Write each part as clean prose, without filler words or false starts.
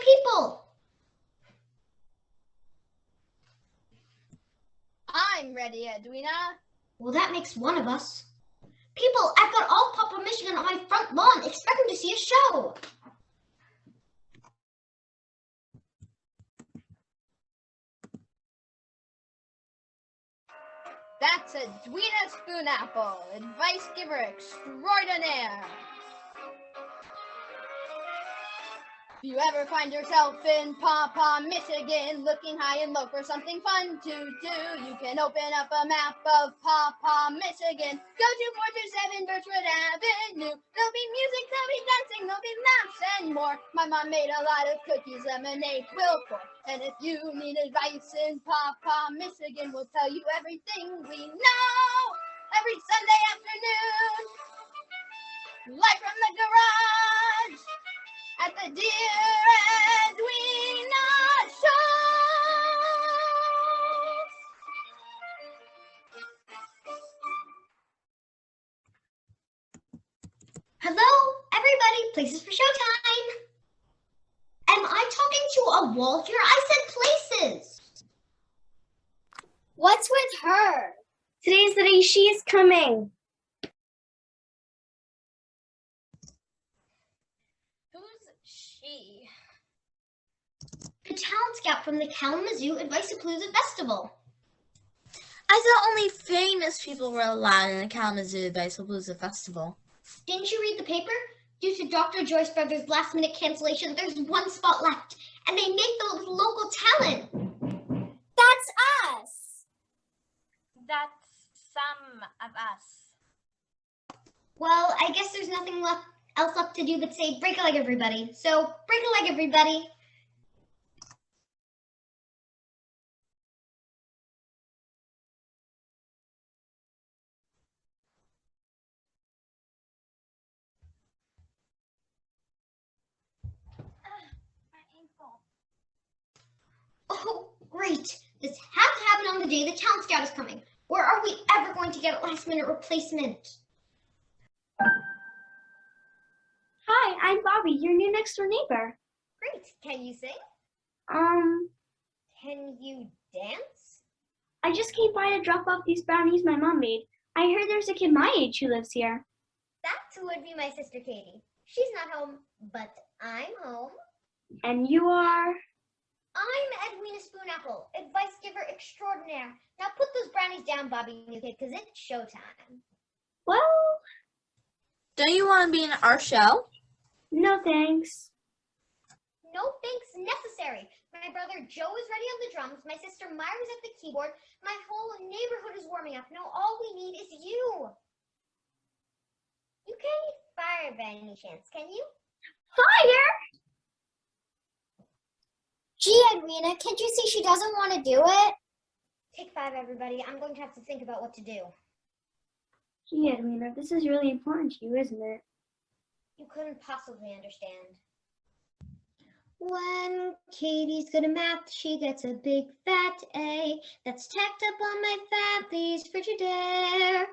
people. I'm ready, Edwina. Well, that makes one of us. People, I've got all Papa Michigan on my front lawn expecting to see a show. That's Edwina Spoonapple, advice giver extraordinaire. If you ever find yourself in Pawpaw, Michigan, looking high and low for something fun to do, you can open up a map of Pawpaw, Michigan. Go to 427 Birchwood Avenue. There'll be music, there'll be dancing, there'll be laughs and more. My mom made a lot of cookies, lemonade will pour. And if you need advice in Pawpaw, Michigan, we'll tell you everything we know. Every Sunday afternoon, live from the garage, at the Dear Edwina Show. Hello, everybody. Places for showtime. Am I talking to a wall here? I said places. What's with her? Today's the day she's coming. The talent scout from the Kalamazoo Advice-A-Palooza Festival. I thought only famous people were allowed in the Kalamazoo Advice-A-Palooza Festival. Didn't you read the paper? Due to Dr. Joyce Brothers' last-minute cancellation, there's one spot left, and they make the local talent. That's us. That's some of us. Well, I guess there's nothing else left to do but say break a leg, everybody. So, break a leg, everybody. Oh, great. This has to happen on the day the talent scout is coming. Or are we ever going to get a last-minute replacement? Hi, I'm Bobby, your new next-door neighbor. Great. Can you sing? Can you dance? I just came by to drop off these brownies my mom made. I heard there's a kid my age who lives here. That would be my sister Katie. She's not home, but I'm home. And you are? I'm Edwina Spoonapple, advice giver extraordinaire. Now put those brownies down, Bobby, new kid, because it's showtime. Well, Don't you want to be in our show? no thanks. No thanks necessary. My brother Joe is ready on the drums. My sister Myra's at the keyboard. My whole neighborhood is warming up. Now all we need is you. You can't eat fire by any chance, can you? Fire? Gee, Edwina, can't you see she doesn't want to do it? Take 5, everybody. I'm going to have to think about what to do. Gee, Edwina, this is really important to you, isn't it? You couldn't possibly understand. When Katie's good at math, she gets a big fat A that's tacked up on my family's Frigidaire.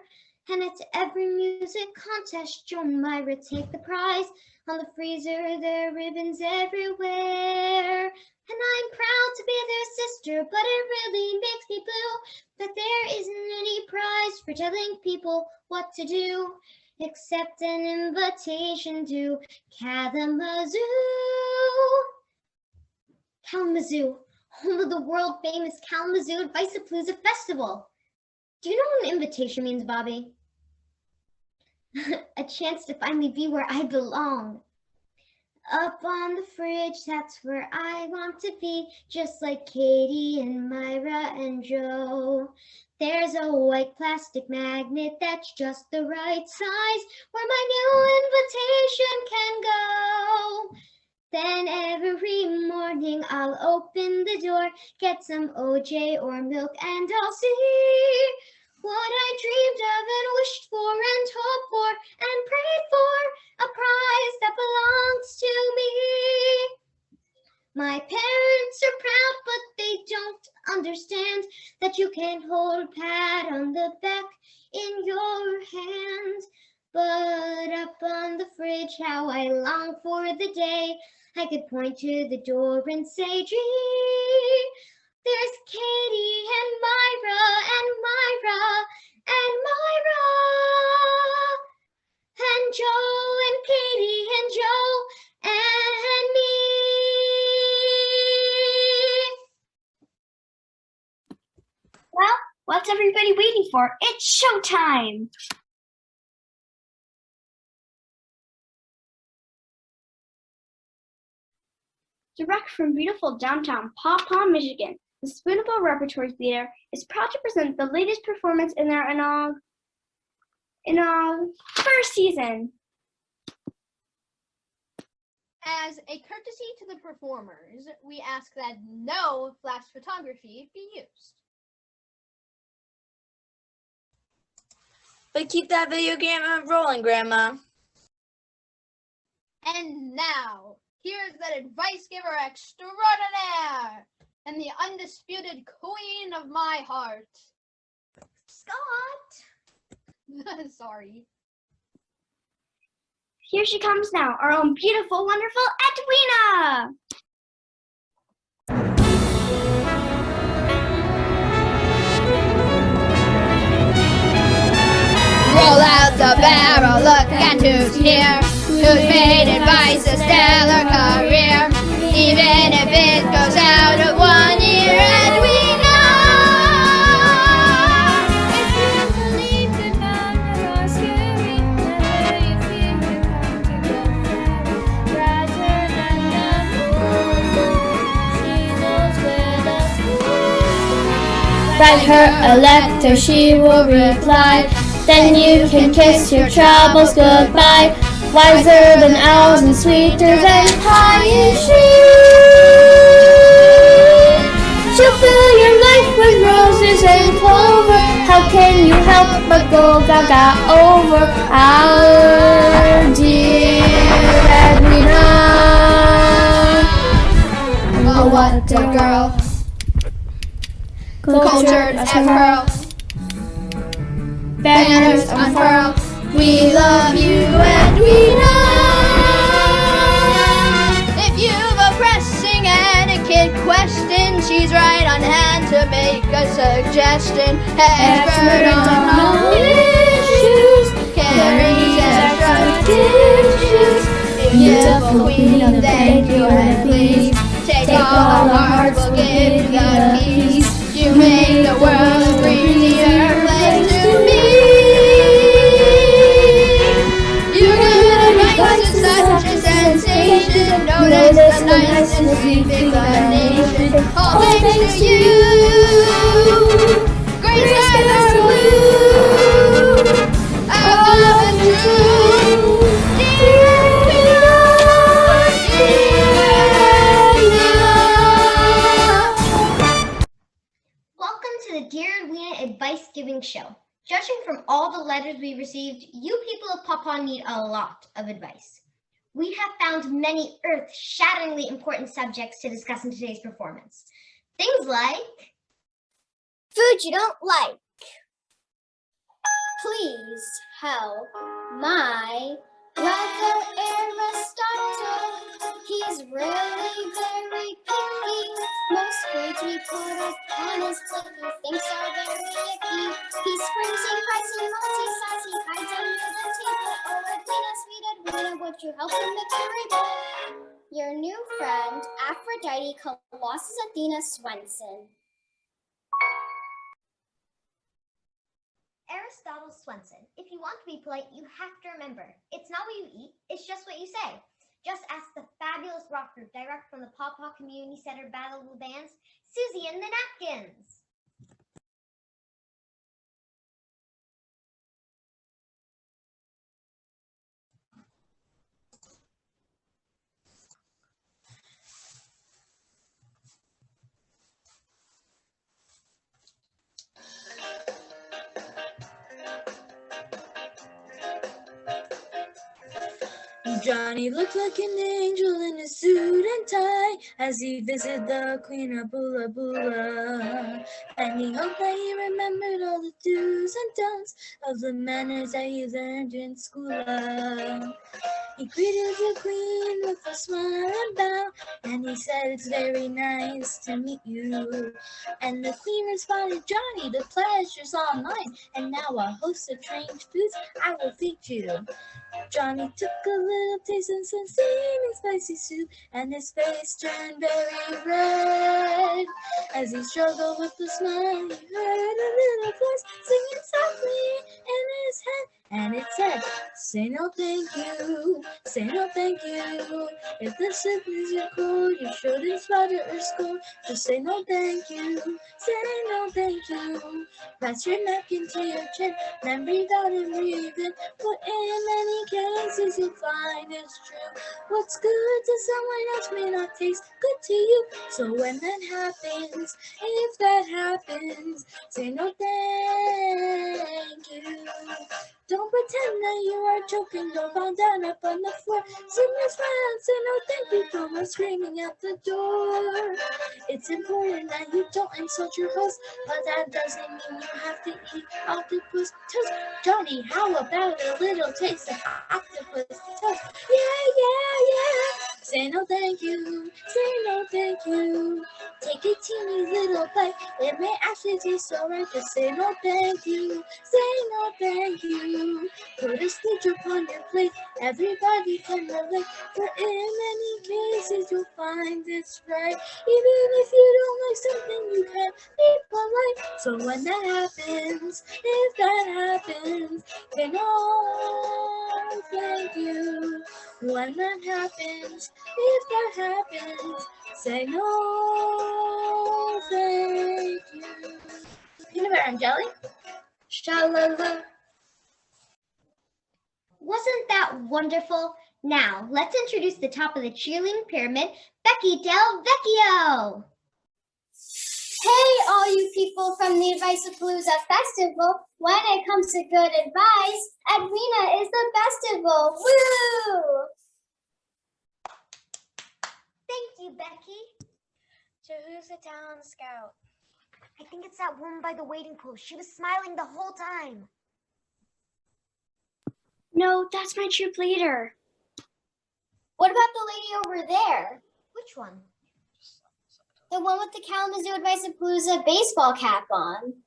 And at every music contest, Joe and Myra take the prize. On the freezer, there are ribbons everywhere. And I'm proud to be their sister, but it really makes me blue that there isn't any prize for telling people what to do, except an invitation to Kalamazoo. Kalamazoo, home of the world-famous Kalamazoo Advice-A-Palooza Festival. Do you know what an invitation means, Bobby? A chance to finally be where I belong. Up on the fridge, that's where I want to be, just like Katie and Myra and Joe. There's a white plastic magnet that's just the right size, where my new invitation can go. Then every morning I'll open the door, get some OJ or milk, and I'll see what I dreamed of and wished for and hoped for and prayed for, a prize that belongs to me. My parents are proud, but they don't understand that you can't hold a pat on the back in your hand. But up on the fridge, how I long for the day I could point to the door and say, Gee, there's Katie and Myra and Myra and Myra and Joe and Katie and Joe and me. Well, what's everybody waiting for? It's showtime! Direct from beautiful downtown Paw Paw, Michigan, the Spoonable Repertory Theater is proud to present the latest performance in their first season. As a courtesy to the performers, we ask that no flash photography be used. But keep that video camera rolling, Grandma. And now, here's that advice giver extraordinaire and the undisputed queen of my heart. Scott! Sorry. Here she comes now, our own beautiful, wonderful Edwina! Roll out the barrel, look at who's here, who's made advice a stellar career. Even if it goes out of 1 year, and we write her a letter, she will reply. Then you can kiss your troubles goodbye. Wiser than owls and sweeter than pie is she. She'll fill your life with roses and clover. How can you help but go gaga over our dear Edwina? Oh, what a girl. Cultured as pearl, banners unfurl. We love you, Edwina. If you've a pressing etiquette question, she's right on hand to make a suggestion. Expert on all issues, carries extra tissues. Beautiful queen, thank you and please take all our hearts, we'll give you the keys. You make the world a breezier place to be. You give advice is such a sensation. Notice the nice and sweet inclination. All thanks to you. Grace skies are blue. Our love is true. Dear Edwina, Welcome to the Dear Edwina Advice Giving Show. Judging from all the letters we received, you people of Paw Paw need a lot of advice. We have found many earth-shatteringly important subjects to discuss in today's performance. Things like Food you don't like. Please help my brother Aristotle. He's really very picky. Most foods we put up on his plate he thinks are very icky. He screams, he cries, he moans, he sighs, he hides under the table. Oh, Edwina, sweet Edwina, would you help him mix a reading? Your new friend, Aphrodite Colossus Athena Swenson. Aristotle Swenson. If you want to be polite, you have to remember, it's not what you eat, it's just what you say. Just ask the fabulous rock group direct from the Paw Paw Community Center Battle of the Bands, Susie and the Napkins. Johnny looked like an angel in a suit and tie as he visited the Queen of Bula Bula. And he hoped that he remembered all the do's and don'ts of the manners that he learned in school. He greeted the Queen with a smile and bow, and he said, "It's very nice to meet you." And the Queen responded, "Johnny, the pleasure's all mine, and now a host of strange foods I will feed you." Johnny took a little taste of some steaming spicy soup, and his face turned very red. As he struggled with the smile, he heard a little voice singing softly in his head, and it said, "Say no thank you, say no thank you. If the soup is your cold, you shouldn't sputter or scold. Just say no thank you, say no thank you. Press your neck into your chin, then breathe out and breathe in. But in many cases you'll find it's true. What's good to someone else may not taste good to you. So when that happens, if that happens, say no thank you. Don't pretend that you are choking, don't fall down up on the floor. Simply smile and say no thank you, don't go screaming out the door. It's important that you don't insult your host, but that doesn't mean you have to eat octopus toast. Johnny, how about a little taste of octopus toast? Yeah. Say no thank you, say no thank you. Take a teeny little bite, it may actually taste alright. Just say no thank you, say no thank you. Put a stitch upon your plate, everybody can relate. For in many cases you'll find it's right. Even if you don't like something, you can be polite. So when that happens, if that happens, say no thank you. When that happens, if that happens, say no thank you. Peanut butter and jelly? Shalala. Wasn't that wonderful? Now, let's introduce the top of the cheerleading pyramid, Becky Del Vecchio. Hey, all you people from the Advice-a-Palooza Festival. When it comes to good advice, Edwina is the festival. Woo! Thank you, Becky. So who's the talent scout? I think it's that woman by the waiting pool. She was smiling the whole time. No, that's my troop leader. What about the lady over there? Which one? The one with the Kalamazoo Advice-a-Palooza baseball cap on.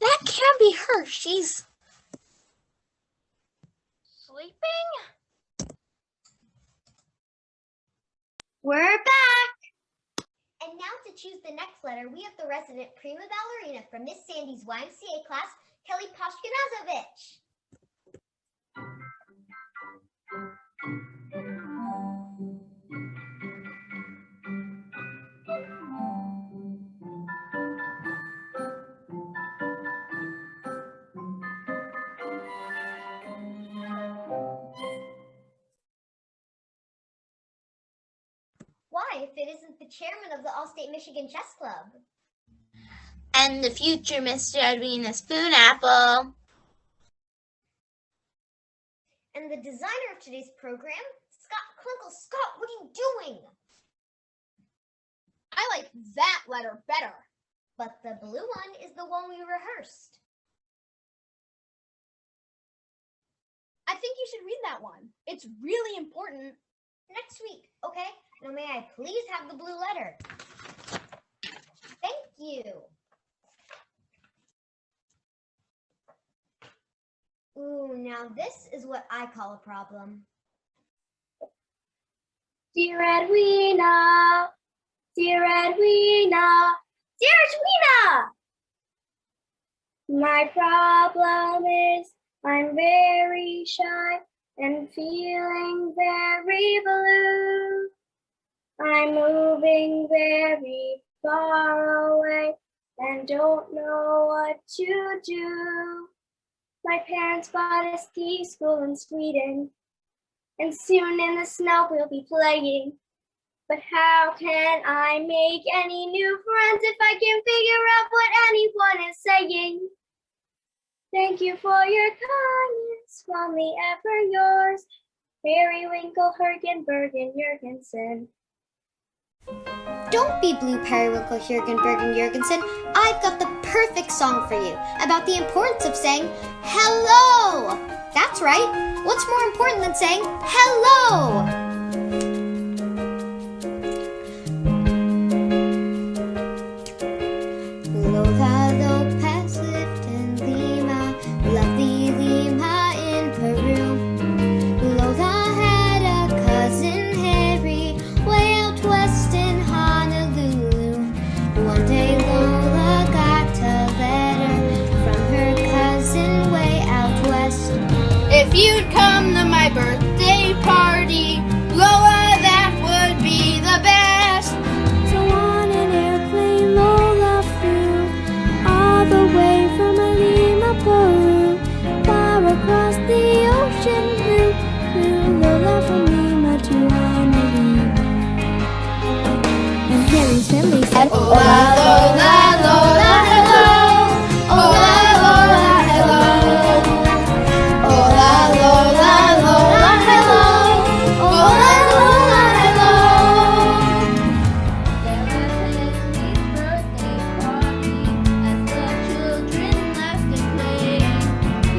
That can't be her. She's Sleeping? We're back. And now to choose the next letter, we have the resident prima ballerina from Miss Sandy's YMCA class, Kelly Poshkinazovich. Why, if it isn't the chairman of the All-State Michigan Chess Club? and the future Mr. Edwina Spoonapple. And the designer of today's program, Scott Klinkle. Scott, what are you doing? I like that letter better. But the blue one is the one we rehearsed. I think you should read that one. It's really important. Next week, okay? Now may I please have the blue letter? Thank you. Ooh, now this is what I call a problem. Dear Edwina, dear Edwina, dear Edwina! My problem is I'm very shy and feeling very blue. I'm moving very far away and don't know what to do. My parents bought a ski school in Sweden, and soon in the snow we'll be playing. But how can I make any new friends if I can't figure out what anyone is saying? Thank you for your kindness, fondly ever yours, Periwinkle, Hergenberg, and Jurgensen. Don't be blue, Periwinkle, Jurgenberg, and Jurgensen. I've got the perfect song for you about the importance of saying hello. That's right. What's more important than saying hello? Lola Lopez lived in Lima, lovely Lima in Peru. Lola had a cousin Harry, way out west in Honolulu. One day Lola got a letter from her cousin way out west. If you'd come to my birthday party, Lola, that would be the best. So on an airplane Lola flew, all the way from Lima, Peru, far across the ocean blue. Flew Lola from Lima to Honolulu. And Harry's family said, Lola, Lola, Lola, hello. Lola, Lola, hello. Lola, Lola, Lola, hello. Lola, Lola, hello. There was Henry's birthday party as the children laughed and played.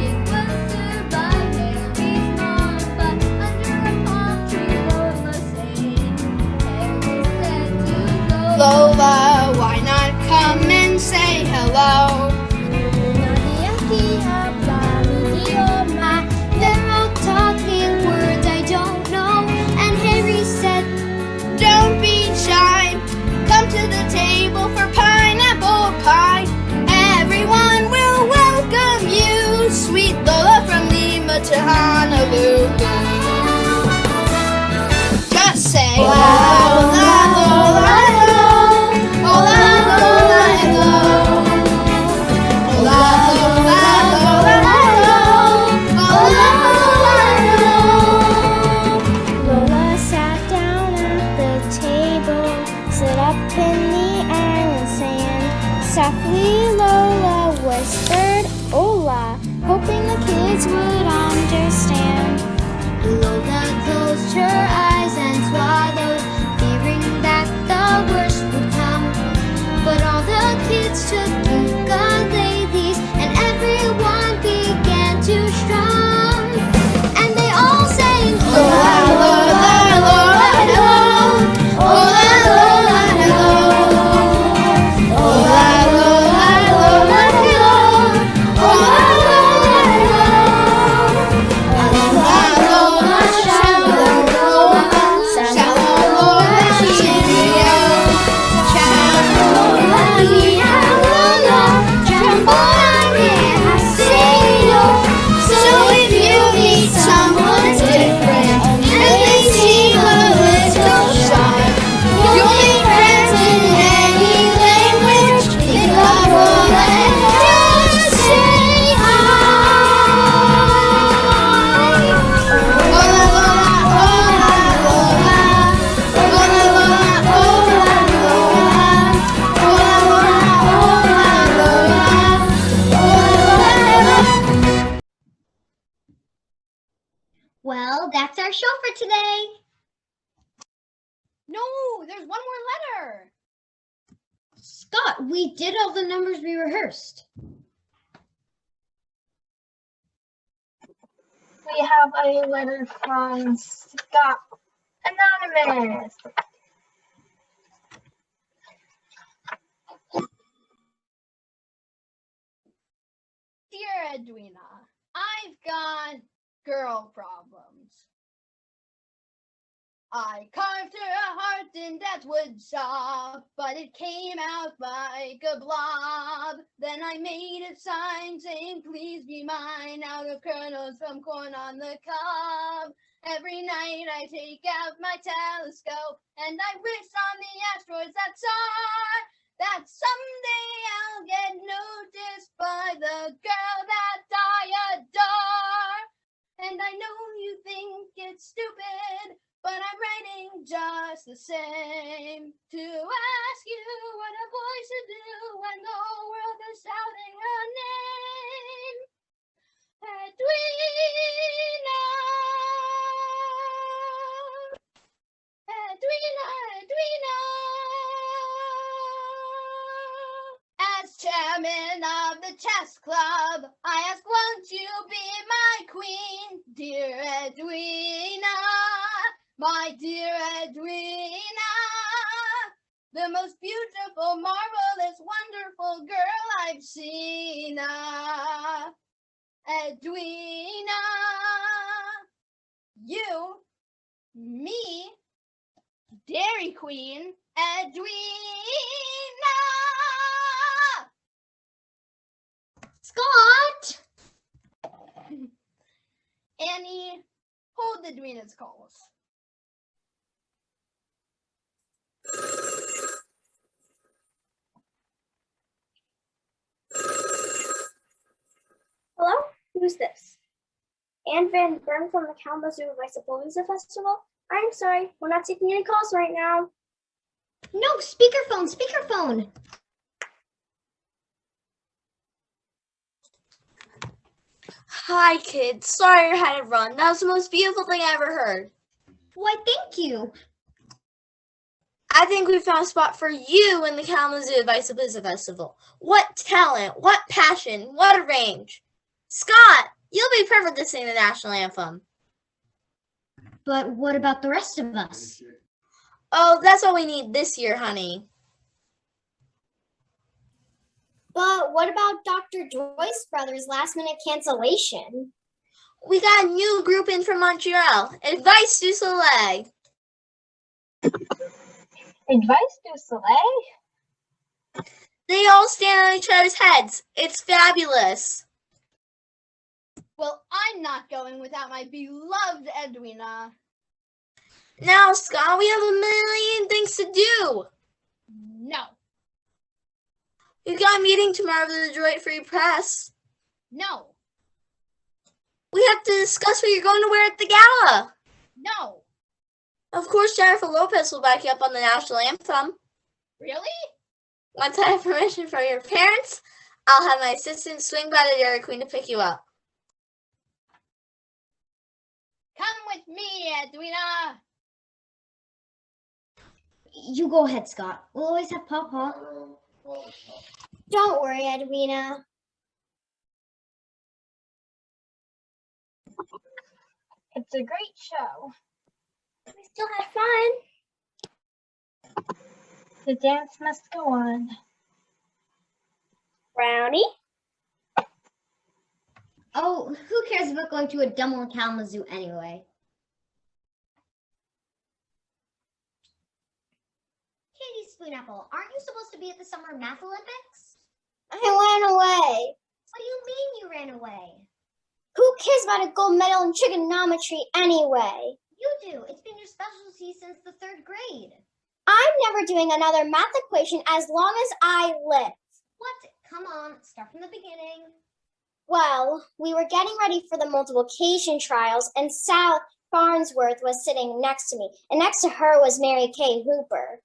It was served by Harry's mom, but under a palm tree Lola sang. Harry said to Lola, why not come and say hello? They're all talking words I don't know. And Harry said, Don't be shy. Come to the table for pineapple pie. Everyone will welcome you. Sweet Lola from Lima to Honolulu. Just say Lola, Lola, hello. Lola, Lola, hello. Lola, Lola, Lola, hello. Lola, Lola, hello. Lola sat down at the table, stood up in the island sand. Softly Lola whispered, Hola, hoping the kids would understand. Lola closed her eyes and swallowed, fearing that the worst would come. But all the kids took ukuleles and everyone began to strum. And they all sang, Lola, Lola, Lola, hello. Lola, Lola, hello. Lola, Lola, Lola, hello. Lola, Lola, hello. Lola, Lola, shallow Lola, shallow Lola, cheerio. Shallow Lola, Lola, jambalaya, haseo. So if you meet someone different and they seem a little shy, you'll make friends in any language. Pick up Lola and just say hi. Lola, Lola, Lola, Lola. Lola, Lola, Lola, Lola. Lola, Lola, Lola, Lola. Well, that's our show for today. No, there's one more letter. Scott, we did all the numbers we rehearsed. We have a letter from Scott Anonymous. Dear Edwina, I've got girl problems. I carved her a heart in that wood shop, but it came out like a blob. Then I made a sign saying, please be mine, out of kernels from corn on the cob. Every night I take out my telescope and I wish on the asteroids that someday I'll get noticed by the girl that I adore. And I know you think it's stupid, but I'm writing just the same to ask you what a boy should do when the whole world is shouting her name. Edwina. chairman of the chess club. I ask, won't you be my queen, dear Edwina, my dear Edwina, the most beautiful, marvelous, wonderful girl I've seen. Edwina, you, me, Dairy Queen, Edwina. Scott! Annie, hold Edwina's calls. Hello? Who's this? Anne Van Bern from the Kalamazoo Vice-A-Palooza Festival? I'm sorry, we're not taking any calls right now. No, speakerphone, speakerphone. Hi, kids. Sorry I had to run. That was the most beautiful thing I ever heard. Why, thank you. I think we found a spot for you in the Kalamazoo Vice-A-Palooza Festival. What talent, what passion, what a range. Scott, you'll be perfect to sing the national anthem. But what about the rest of us? Oh, that's all we need this year, honey. But what about Dr. Joyce Brothers' last-minute cancellation? We got a new group in from Montreal. Advice du Soleil. Advice du Soleil? They all stand on each other's heads. It's fabulous. Well, I'm not going without my beloved Edwina. Now, Scott, we have a million things to do. No, We've got a meeting tomorrow with the Detroit Free Press. no, We have to discuss what you're going to wear at the gala. no. Of course, Jennifer Lopez will back you up on the national anthem. Really? Once I have permission from your parents, I'll have my assistant swing by the Dairy Queen to pick you up. Come with me, Edwina. You go ahead, Scott. We'll always have Papa. Don't worry, Edwina. It's a great show. We still had fun. The dance must go on. Brownie? Oh, who cares about going to a demo in Kalamazoo anyway? Katie Spoonapple, aren't you supposed to be at the Summer Math Olympics? I went away. What do you mean you ran away? Who cares about a gold medal in trigonometry anyway? You do. It's been your specialty since the 3rd grade. I'm never doing another math equation as long as I live. What? Come on, start from the beginning. Well, we were getting ready for the multiplication trials, and Sal Farnsworth was sitting next to me, and next to her was Mary Kay Hooper.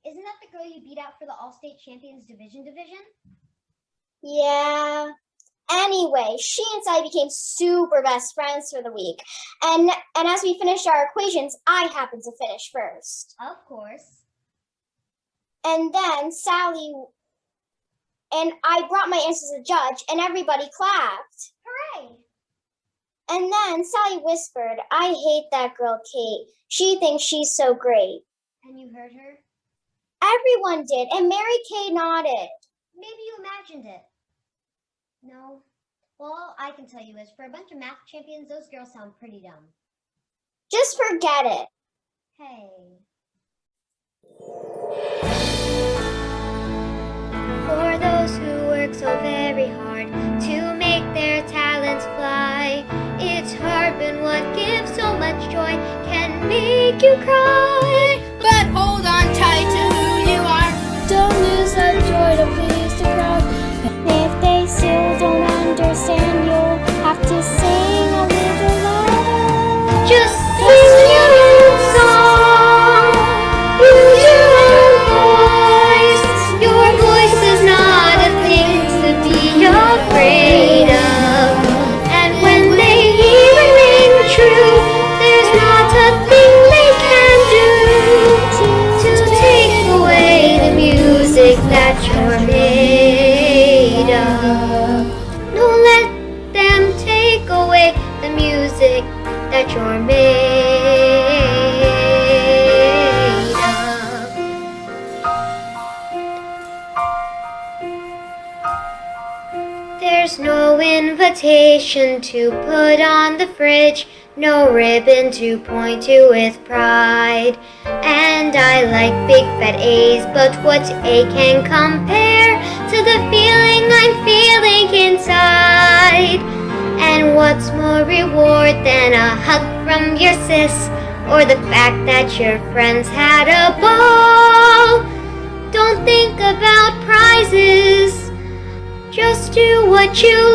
Isn't that the girl you beat out for the All-State Champions Division? Yeah. Anyway, she and Sally became super best friends for the week. And as we finished our equations, I happened to finish first. Of course. And then Sally and I brought my answers to the judge, and everybody clapped. Hooray! And then Sally whispered, I hate that girl, Kate. She thinks she's so great. And you heard her? Everyone did, and Mary Kay nodded. Maybe you imagined it. No. Well, all I can tell you is for a bunch of math champions, those girls sound pretty dumb. Just forget it. Hey. For those who work so very hard to make their talents fly, it's hard when what gives so much joy can make you cry. But hold on tight to who you are. Don't lose that joy to please the crowd. If they still don't understand, you'll have to sing a little louder. Just sing your own song. Use your own voice. Your voice is not a thing to be afraid of. And when they hear it ring true, there's not a thing they can do. There's no invitation to put on the fridge, no ribbon to point to with pride. And I like big fat A's, but what A can compare to the feeling I'm feeling inside? And what's more reward than a hug from your sis, or the fact that your friends had a ball? Don't think about prizes, just do what you